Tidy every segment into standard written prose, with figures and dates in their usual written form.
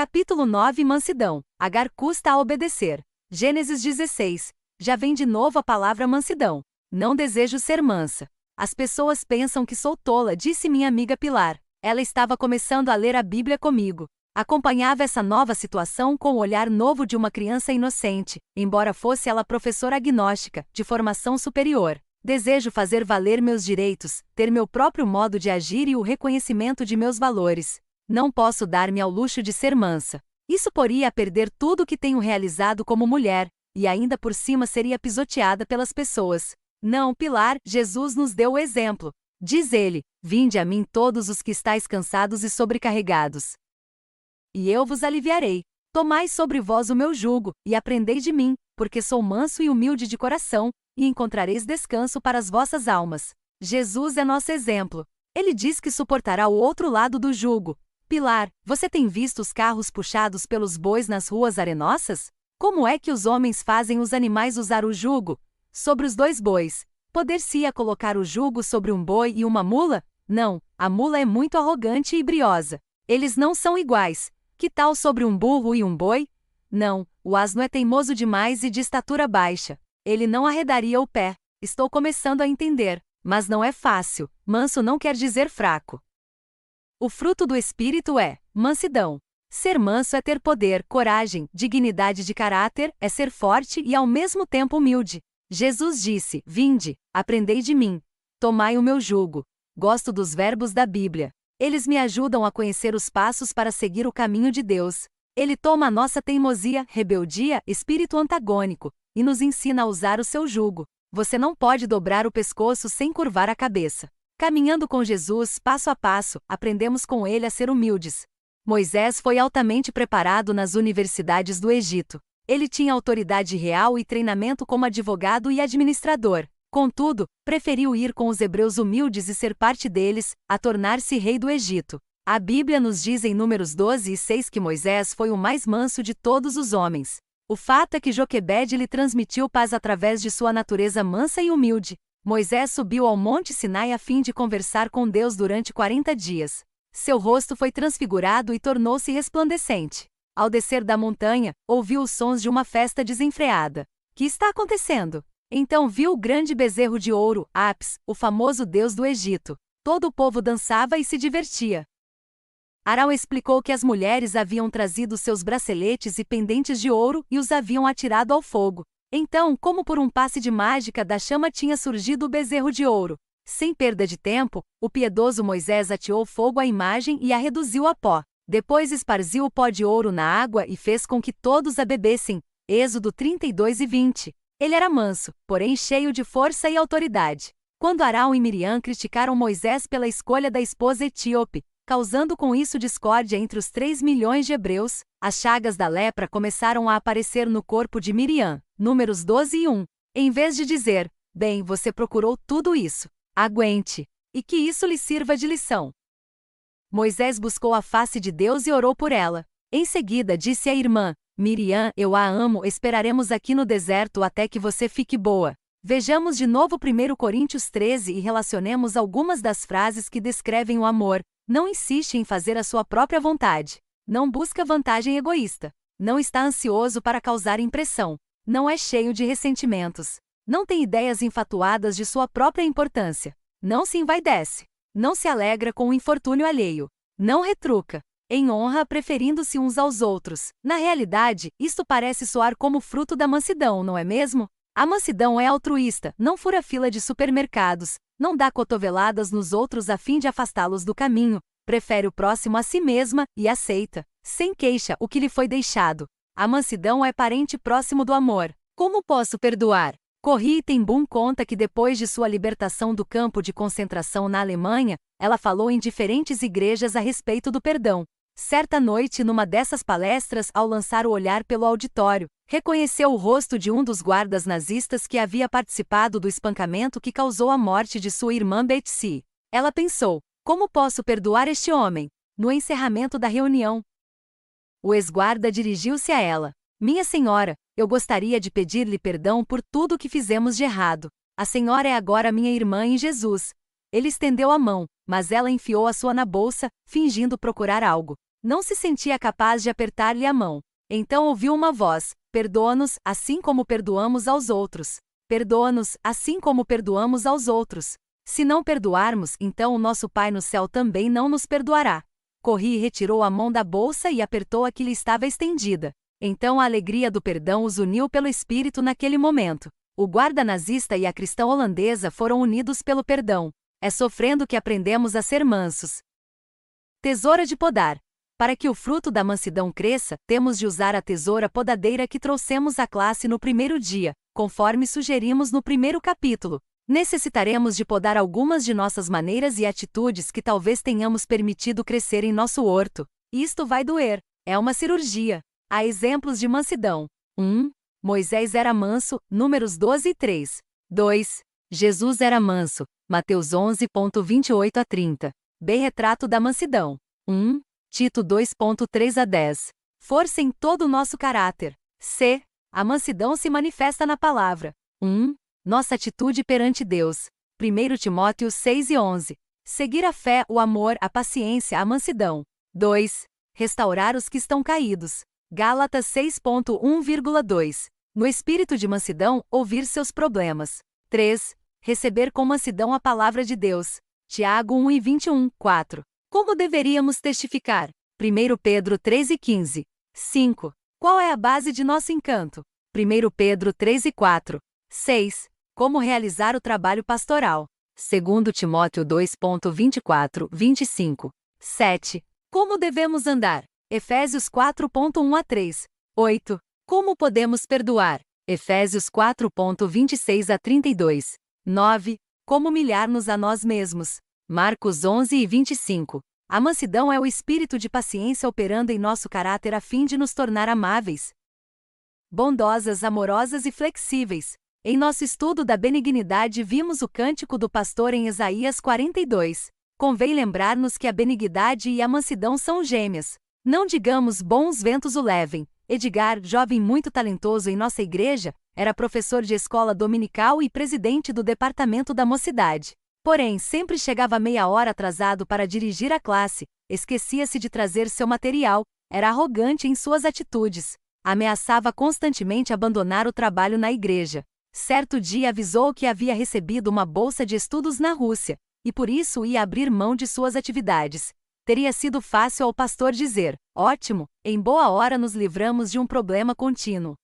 Capítulo 9 Mansidão. Agar custa a obedecer. Gênesis 16. Já vem de novo a palavra mansidão. Não desejo ser mansa. As pessoas pensam que sou tola, disse minha amiga Pilar. Ela estava começando a ler a Bíblia comigo. Acompanhava essa nova situação com o olhar novo de uma criança inocente, embora fosse ela professora agnóstica, de formação superior. Desejo fazer valer meus direitos, ter meu próprio modo de agir e o reconhecimento de meus valores. Não posso dar-me ao luxo de ser mansa. Isso poria a perder tudo o que tenho realizado como mulher, e ainda por cima seria pisoteada pelas pessoas. Não, Pilar, Jesus nos deu o exemplo. Diz ele: vinde a mim todos os que estáis cansados e sobrecarregados, e eu vos aliviarei. Tomai sobre vós o meu jugo, e aprendei de mim, porque sou manso e humilde de coração, e encontrareis descanso para as vossas almas. Jesus é nosso exemplo. Ele diz que suportará o outro lado do jugo. Pilar, você tem visto os carros puxados pelos bois nas ruas arenosas? Como é que os homens fazem os animais usar o jugo? Sobre os dois bois. Poder-se-ia colocar o jugo sobre um boi e uma mula? Não, a mula é muito arrogante e briosa. Eles não são iguais. Que tal sobre um burro e um boi? Não, o asno é teimoso demais e de estatura baixa. Ele não arredaria o pé. Estou começando a entender, mas não é fácil. Manso não quer dizer fraco. O fruto do Espírito é mansidão. Ser manso é ter poder, coragem, dignidade de caráter, é ser forte e ao mesmo tempo humilde. Jesus disse: vinde, aprendei de mim. Tomai o meu jugo. Gosto dos verbos da Bíblia. Eles me ajudam a conhecer os passos para seguir o caminho de Deus. Ele toma a nossa teimosia, rebeldia, espírito antagônico, e nos ensina a usar o seu jugo. Você não pode dobrar o pescoço sem curvar a cabeça. Caminhando com Jesus, passo a passo, aprendemos com ele a ser humildes. Moisés foi altamente preparado nas universidades do Egito. Ele tinha autoridade real e treinamento como advogado e administrador. Contudo, preferiu ir com os hebreus humildes e ser parte deles, a tornar-se rei do Egito. A Bíblia nos diz em Números 12:6 que Moisés foi o mais manso de todos os homens. O fato é que Joquebede lhe transmitiu paz através de sua natureza mansa e humilde. Moisés subiu ao Monte Sinai a fim de conversar com Deus durante 40 dias. Seu rosto foi transfigurado e tornou-se resplandecente. Ao descer da montanha, ouviu os sons de uma festa desenfreada. Que está acontecendo? Então viu o grande bezerro de ouro, Apis, o famoso deus do Egito. Todo o povo dançava e se divertia. Arão explicou que as mulheres haviam trazido seus braceletes e pendentes de ouro e os haviam atirado ao fogo. Então, como por um passe de mágica, da chama tinha surgido o bezerro de ouro. Sem perda de tempo, o piedoso Moisés ateou fogo à imagem e a reduziu a pó. Depois esparziu o pó de ouro na água e fez com que todos a bebessem. Êxodo 32:20. Ele era manso, porém cheio de força e autoridade. Quando Arão e Miriam criticaram Moisés pela escolha da esposa etíope, causando com isso discórdia entre os 3 milhões de hebreus, as chagas da lepra começaram a aparecer no corpo de Miriam. Números 12:1. Em vez de dizer: bem, você procurou tudo isso, aguente, e que isso lhe sirva de lição. Moisés buscou a face de Deus e orou por ela. Em seguida disse à irmã: Miriam, eu a amo, esperaremos aqui no deserto até que você fique boa. Vejamos de novo 1 Coríntios 13 e relacionemos algumas das frases que descrevem o amor. Não insiste em fazer a sua própria vontade. Não busca vantagem egoísta. Não está ansioso para causar impressão. Não é cheio de ressentimentos. Não tem ideias infatuadas de sua própria importância. Não se envaidece. Não se alegra com o infortúnio alheio. Não retruca. Em honra, preferindo-se uns aos outros. Na realidade, isto parece soar como fruto da mansidão, não é mesmo? A mansidão é altruísta, não fura fila de supermercados, não dá cotoveladas nos outros a fim de afastá-los do caminho, prefere o próximo a si mesma e aceita, sem queixa, o que lhe foi deixado. A mansidão é parente próximo do amor. Como posso perdoar? Corrie ten Boom conta que depois de sua libertação do campo de concentração na Alemanha, ela falou em diferentes igrejas a respeito do perdão. Certa noite, numa dessas palestras, ao lançar o olhar pelo auditório, reconheceu o rosto de um dos guardas nazistas que havia participado do espancamento que causou a morte de sua irmã Betsy. Ela pensou: como posso perdoar este homem? No encerramento da reunião, o ex-guarda dirigiu-se a ela: minha senhora, eu gostaria de pedir-lhe perdão por tudo o que fizemos de errado. A senhora é agora minha irmã em Jesus. Ele estendeu a mão, mas ela enfiou a sua na bolsa, fingindo procurar algo. Não se sentia capaz de apertar-lhe a mão. Então ouviu uma voz: perdoa-nos, assim como perdoamos aos outros. Perdoa-nos, assim como perdoamos aos outros. Se não perdoarmos, então o nosso Pai no céu também não nos perdoará. Corri e retirou a mão da bolsa e apertou a que lhe estava estendida. Então a alegria do perdão os uniu pelo espírito naquele momento. O guarda nazista e a cristã holandesa foram unidos pelo perdão. É sofrendo que aprendemos a ser mansos. Tesoura de podar. Para que o fruto da mansidão cresça, temos de usar a tesoura podadeira que trouxemos à classe no primeiro dia, conforme sugerimos no primeiro capítulo. Necessitaremos de podar algumas de nossas maneiras e atitudes que talvez tenhamos permitido crescer em nosso horto. Isto vai doer. É uma cirurgia. Há exemplos de mansidão. 1. Moisés era manso, Números 12 e 3. 2. Jesus era manso, Mateus 11.28 a 30. B. Retrato da mansidão. 1. Tito 2.3 a 10. Força em todo o nosso caráter. C. A mansidão se manifesta na palavra. 1. Nossa atitude perante Deus. 1 Timóteo 6 e 11. Seguir a fé, o amor, a paciência, a mansidão. 2. Restaurar os que estão caídos. Gálatas 6.1,2. No espírito de mansidão, ouvir seus problemas. 3. Receber com mansidão a palavra de Deus. Tiago 1 e 21, 4. Como deveríamos testificar? 1 Pedro 3 e 15. 5. Qual é a base de nosso encanto? 1 Pedro 3 e 4. 6. Como realizar o trabalho pastoral? 2 Timóteo 2.24, 25. 7. Como devemos andar? Efésios 4.1 a 3. 8. Como podemos perdoar? Efésios 4.26 a 32. 9. Como humilhar-nos a nós mesmos? Marcos 11 e 25. A mansidão é o espírito de paciência operando em nosso caráter a fim de nos tornar amáveis, bondosas, amorosas e flexíveis. Em nosso estudo da benignidade vimos o cântico do pastor em Isaías 42. Convém lembrar-nos que a benignidade e a mansidão são gêmeas. Não digamos bons ventos o levem. Edgar, jovem muito talentoso em nossa igreja, era professor de escola dominical e presidente do departamento da mocidade. Porém, sempre chegava meia hora atrasado para dirigir a classe, esquecia-se de trazer seu material, era arrogante em suas atitudes, ameaçava constantemente abandonar o trabalho na igreja. Certo dia avisou que havia recebido uma bolsa de estudos na Rússia, e por isso ia abrir mão de suas atividades. Teria sido fácil ao pastor dizer: ótimo, em boa hora nos livramos de um problema contínuo.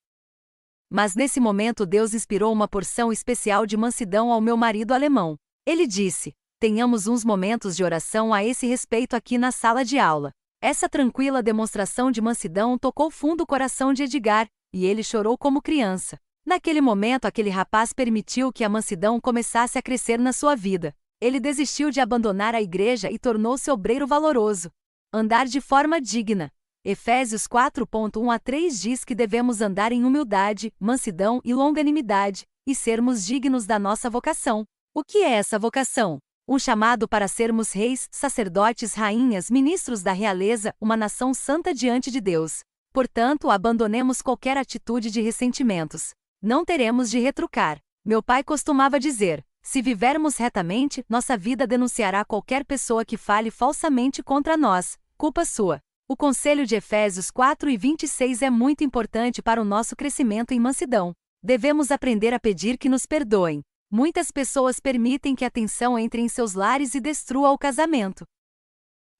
Mas nesse momento Deus inspirou uma porção especial de mansidão ao meu marido alemão. Ele disse: tenhamos uns momentos de oração a esse respeito aqui na sala de aula. Essa tranquila demonstração de mansidão tocou fundo o coração de Edgar, e ele chorou como criança. Naquele momento aquele rapaz permitiu que a mansidão começasse a crescer na sua vida. Ele desistiu de abandonar a igreja e tornou-se obreiro valoroso. Andar de forma digna. Efésios 4.1 a 3 diz que devemos andar em humildade, mansidão e longanimidade, e sermos dignos da nossa vocação. O que é essa vocação? Um chamado para sermos reis, sacerdotes, rainhas, ministros da realeza, uma nação santa diante de Deus. Portanto, abandonemos qualquer atitude de ressentimentos. Não teremos de retrucar. Meu pai costumava dizer: se vivermos retamente, nossa vida denunciará qualquer pessoa que fale falsamente contra nós. Culpa sua. O conselho de Efésios 4 e 26 é muito importante para o nosso crescimento em mansidão. Devemos aprender a pedir que nos perdoem. Muitas pessoas permitem que a tensão entre em seus lares e destrua o casamento.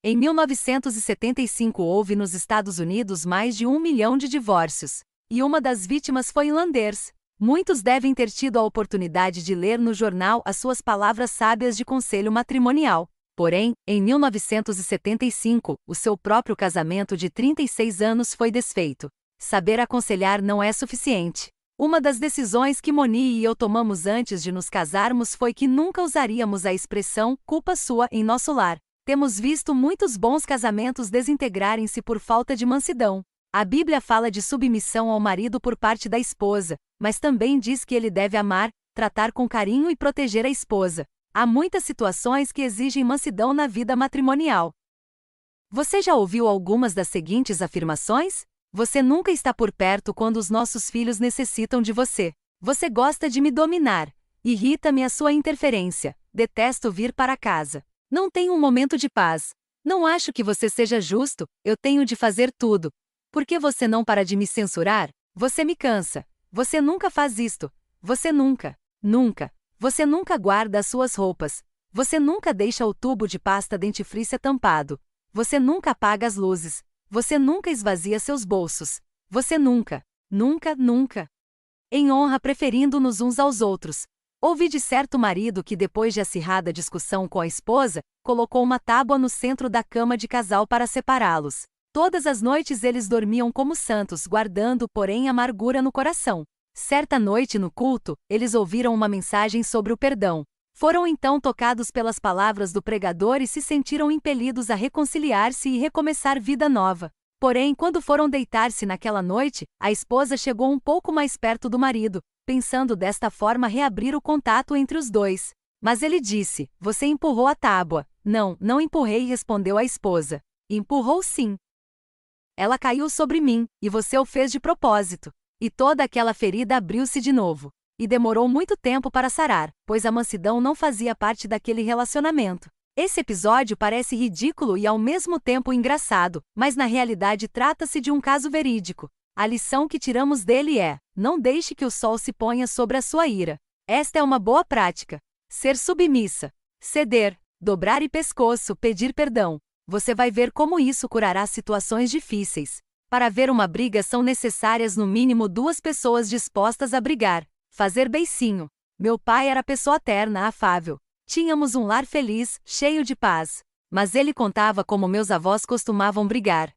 Em 1975 houve nos Estados Unidos mais de 1 milhão de divórcios, e uma das vítimas foi irlandês. Muitos devem ter tido a oportunidade de ler no jornal as suas palavras sábias de conselho matrimonial. Porém, em 1975, o seu próprio casamento de 36 anos foi desfeito. Saber aconselhar não é suficiente. Uma das decisões que Moni e eu tomamos antes de nos casarmos foi que nunca usaríamos a expressão culpa sua em nosso lar. Temos visto muitos bons casamentos desintegrarem-se por falta de mansidão. A Bíblia fala de submissão ao marido por parte da esposa, mas também diz que ele deve amar, tratar com carinho e proteger a esposa. Há muitas situações que exigem mansidão na vida matrimonial. Você já ouviu algumas das seguintes afirmações? Você nunca está por perto quando os nossos filhos necessitam de você. Você gosta de me dominar. Irrita-me a sua interferência. Detesto vir para casa. Não tenho um momento de paz. Não acho que você seja justo, eu tenho de fazer tudo. Por que você não para de me censurar? Você me cansa. Você nunca faz isto. Você nunca, nunca. Você nunca guarda as suas roupas. Você nunca deixa o tubo de pasta dentifrícia tampado. Você nunca apaga as luzes. Você nunca esvazia seus bolsos. Você nunca, nunca, nunca. Em honra preferindo-nos uns aos outros. Ouvi de certo marido que depois de acirrada discussão com a esposa, colocou uma tábua no centro da cama de casal para separá-los. Todas as noites eles dormiam como santos, guardando, porém, amargura no coração. Certa noite no culto, eles ouviram uma mensagem sobre o perdão. Foram então tocados pelas palavras do pregador e se sentiram impelidos a reconciliar-se e recomeçar vida nova. Porém, quando foram deitar-se naquela noite, a esposa chegou um pouco mais perto do marido, pensando desta forma reabrir o contato entre os dois. Mas ele disse: "Você empurrou a tábua." "Não, não empurrei", respondeu a esposa. "Empurrou sim. Ela caiu sobre mim, e você o fez de propósito." E toda aquela ferida abriu-se de novo. E demorou muito tempo para sarar, pois a mansidão não fazia parte daquele relacionamento. Esse episódio parece ridículo e ao mesmo tempo engraçado, mas na realidade trata-se de um caso verídico. A lição que tiramos dele é: não deixe que o sol se ponha sobre a sua ira. Esta é uma boa prática. Ser submissa, ceder, dobrar e pescoço, pedir perdão. Você vai ver como isso curará situações difíceis. Para haver uma briga são necessárias no mínimo 2 pessoas dispostas a brigar. Fazer beicinho. Meu pai era pessoa terna, afável. Tínhamos um lar feliz, cheio de paz. Mas ele contava como meus avós costumavam brigar.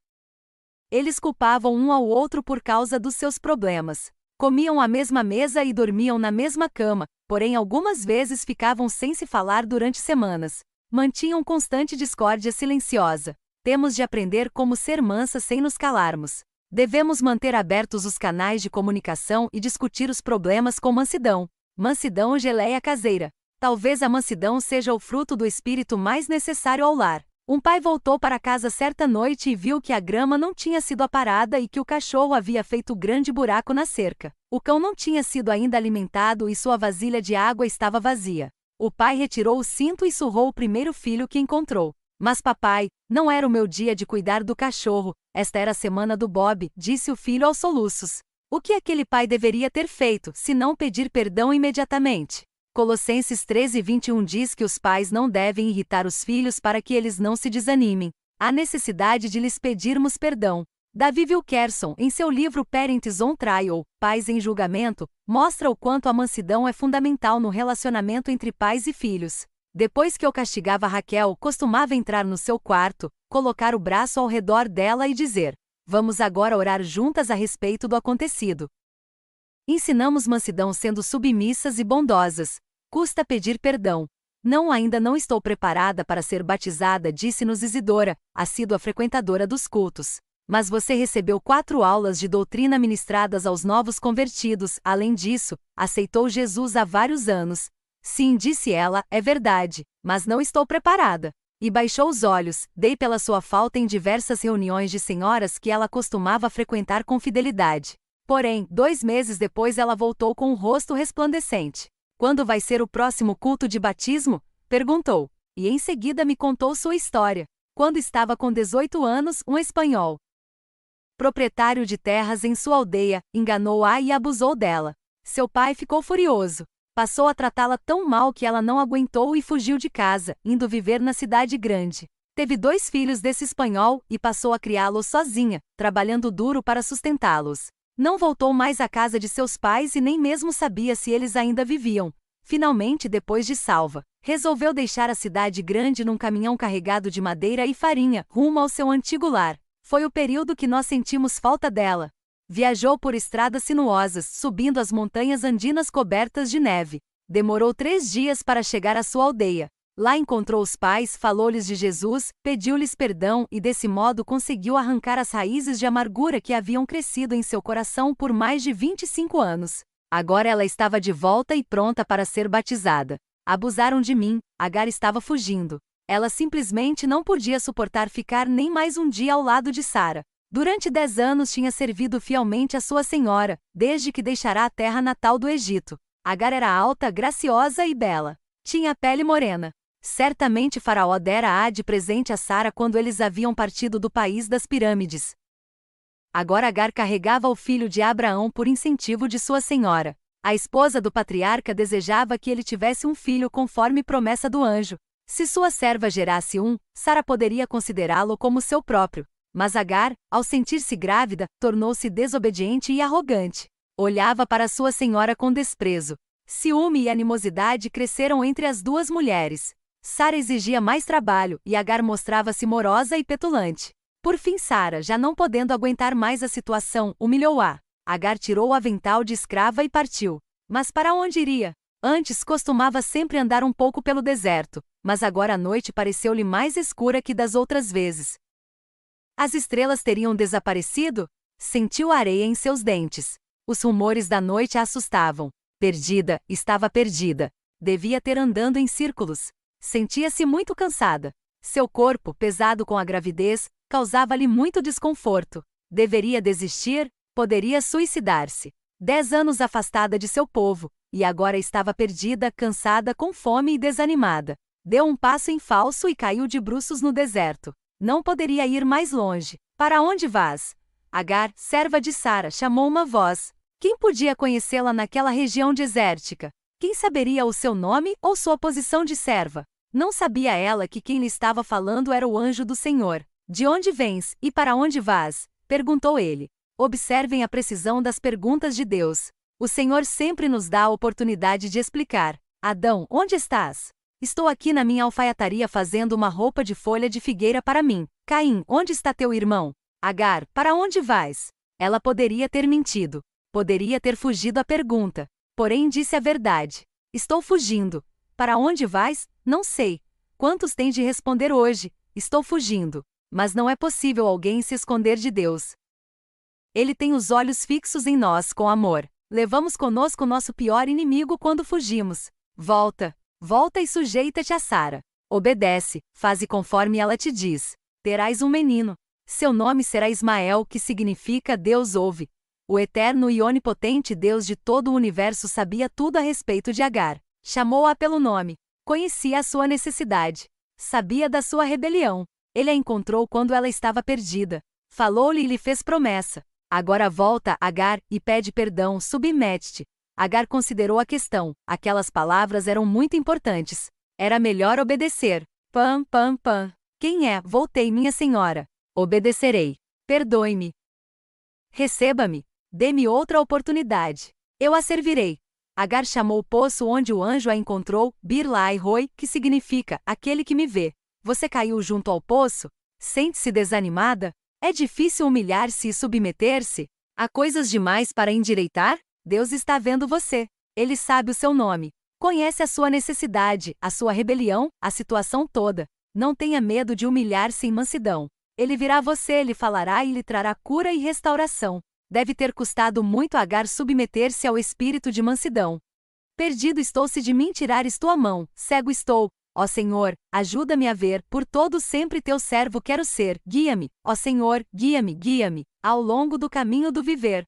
Eles culpavam um ao outro por causa dos seus problemas. Comiam à mesma mesa e dormiam na mesma cama, porém algumas vezes ficavam sem se falar durante semanas. Mantinham constante discórdia silenciosa. Temos de aprender como ser mansa sem nos calarmos. Devemos manter abertos os canais de comunicação e discutir os problemas com mansidão. Mansidão, geleia caseira. Talvez a mansidão seja o fruto do espírito mais necessário ao lar. Um pai voltou para casa certa noite e viu que a grama não tinha sido aparada e que o cachorro havia feito grande buraco na cerca. O cão não tinha sido ainda alimentado e sua vasilha de água estava vazia. O pai retirou o cinto e surrou o primeiro filho que encontrou. "Mas papai, não era o meu dia de cuidar do cachorro, esta era a semana do Bob", disse o filho aos soluços. O que aquele pai deveria ter feito, se não pedir perdão imediatamente? Colossenses 13:21 diz que os pais não devem irritar os filhos para que eles não se desanimem. Há necessidade de lhes pedirmos perdão. Davi Wilkerson, em seu livro Parents on Trial, Pais em Julgamento, mostra o quanto a mansidão é fundamental no relacionamento entre pais e filhos. Depois que eu castigava Raquel, costumava entrar no seu quarto, colocar o braço ao redor dela e dizer: "Vamos agora orar juntas a respeito do acontecido." Ensinamos mansidão sendo submissas e bondosas. Custa pedir perdão. "Não, ainda não estou preparada para ser batizada", disse-nos Isidora, assídua frequentadora dos cultos. "Mas você recebeu 4 aulas de doutrina ministradas aos novos convertidos, além disso, aceitou Jesus há vários anos." "Sim", disse ela, "é verdade, mas não estou preparada." E baixou os olhos. Dei pela sua falta em diversas reuniões de senhoras que ela costumava frequentar com fidelidade. Porém, 2 meses depois ela voltou com o rosto resplandecente. "Quando vai ser o próximo culto de batismo?" perguntou. E em seguida me contou sua história. Quando estava com 18 anos, um espanhol, proprietário de terras em sua aldeia, enganou-a e abusou dela. Seu pai ficou furioso. Passou a tratá-la tão mal que ela não aguentou e fugiu de casa, indo viver na cidade grande. Teve 2 filhos desse espanhol e passou a criá-los sozinha, trabalhando duro para sustentá-los. Não voltou mais à casa de seus pais e nem mesmo sabia se eles ainda viviam. Finalmente, depois de salva, resolveu deixar a cidade grande num caminhão carregado de madeira e farinha, rumo ao seu antigo lar. Foi o período que nós sentimos falta dela. Viajou por estradas sinuosas, subindo as montanhas andinas cobertas de neve. Demorou 3 dias para chegar à sua aldeia. Lá encontrou os pais, falou-lhes de Jesus, pediu-lhes perdão e desse modo conseguiu arrancar as raízes de amargura que haviam crescido em seu coração por mais de 25 anos. Agora ela estava de volta e pronta para ser batizada. Abusaram de mim, Agar estava fugindo. Ela simplesmente não podia suportar ficar nem mais um dia ao lado de Sara. Durante 10 anos tinha servido fielmente a sua senhora, desde que deixara a terra natal do Egito. Agar era alta, graciosa e bela. Tinha a pele morena. Certamente Faraó dera de presente a Sara quando eles haviam partido do país das pirâmides. Agora Agar carregava o filho de Abraão por incentivo de sua senhora. A esposa do patriarca desejava que ele tivesse um filho conforme promessa do anjo. Se sua serva gerasse Sara poderia considerá-lo como seu próprio. Mas Agar, ao sentir-se grávida, tornou-se desobediente e arrogante. Olhava para sua senhora com desprezo. Ciúme e animosidade cresceram entre as duas mulheres. Sara exigia mais trabalho e Agar mostrava-se morosa e petulante. Por fim Sara, já não podendo aguentar mais a situação, humilhou-a. Agar tirou o avental de escrava e partiu. Mas para onde iria? Antes costumava sempre andar um pouco pelo deserto, mas agora a noite pareceu-lhe mais escura que das outras vezes. As estrelas teriam desaparecido? Sentiu a areia em seus dentes. Os rumores da noite a assustavam. Perdida, estava perdida. Devia ter andando em círculos. Sentia-se muito cansada. Seu corpo, pesado com a gravidez, causava-lhe muito desconforto. Deveria desistir? Poderia suicidar-se. 10 anos afastada de seu povo, e agora estava perdida, cansada, com fome e desanimada. Deu um passo em falso e caiu de bruços no deserto. Não poderia ir mais longe. Para onde vás? Agar, serva de Sara, chamou uma voz. Quem podia conhecê-la naquela região desértica? Quem saberia o seu nome ou sua posição de serva? Não sabia ela que quem lhe estava falando era o anjo do Senhor. De onde vens, e para onde vás? Perguntou ele. Observem a precisão das perguntas de Deus. O Senhor sempre nos dá a oportunidade de explicar. Adão, onde estás? Estou aqui na minha alfaiataria fazendo uma roupa de folha de figueira para mim. Caim, onde está teu irmão? Agar, para onde vais? Ela poderia ter mentido. Poderia ter fugido à pergunta. Porém disse a verdade. Estou fugindo. Para onde vais? Não sei. Quantos têm de responder hoje? Estou fugindo. Mas não é possível alguém se esconder de Deus. Ele tem os olhos fixos em nós com amor. Levamos conosco nosso pior inimigo quando fugimos. Volta. Volta e sujeita-te a Sara. Obedece, faze conforme ela te diz. Terás um menino. Seu nome será Ismael, que significa Deus ouve. O eterno e onipotente Deus de todo o universo sabia tudo a respeito de Agar. Chamou-a pelo nome. Conhecia a sua necessidade. Sabia da sua rebelião. Ele a encontrou quando ela estava perdida. Falou-lhe e lhe fez promessa. Agora volta, Agar, e pede perdão, submete-te. Agar considerou a questão. Aquelas palavras eram muito importantes. Era melhor obedecer. Pam, pam, pam. Quem é? Voltei, minha senhora. Obedecerei. Perdoe-me. Receba-me. Dê-me outra oportunidade. Eu a servirei. Agar chamou o poço onde o anjo a encontrou, Bir-Lahai-Roi, que significa, aquele que me vê. Você caiu junto ao poço? Sente-se desanimada? É difícil humilhar-se e submeter-se? Há coisas demais para endireitar? Deus está vendo você. Ele sabe o seu nome. Conhece a sua necessidade, a sua rebelião, a situação toda. Não tenha medo de humilhar-se em mansidão. Ele virá a você, lhe falará e lhe trará cura e restauração. Deve ter custado muito a Agar submeter-se ao espírito de mansidão. Perdido estou se de mim tirares tua mão, cego estou. Ó Senhor, ajuda-me a ver, por todo sempre teu servo quero ser, guia-me, ó Senhor, guia-me, guia-me, ao longo do caminho do viver.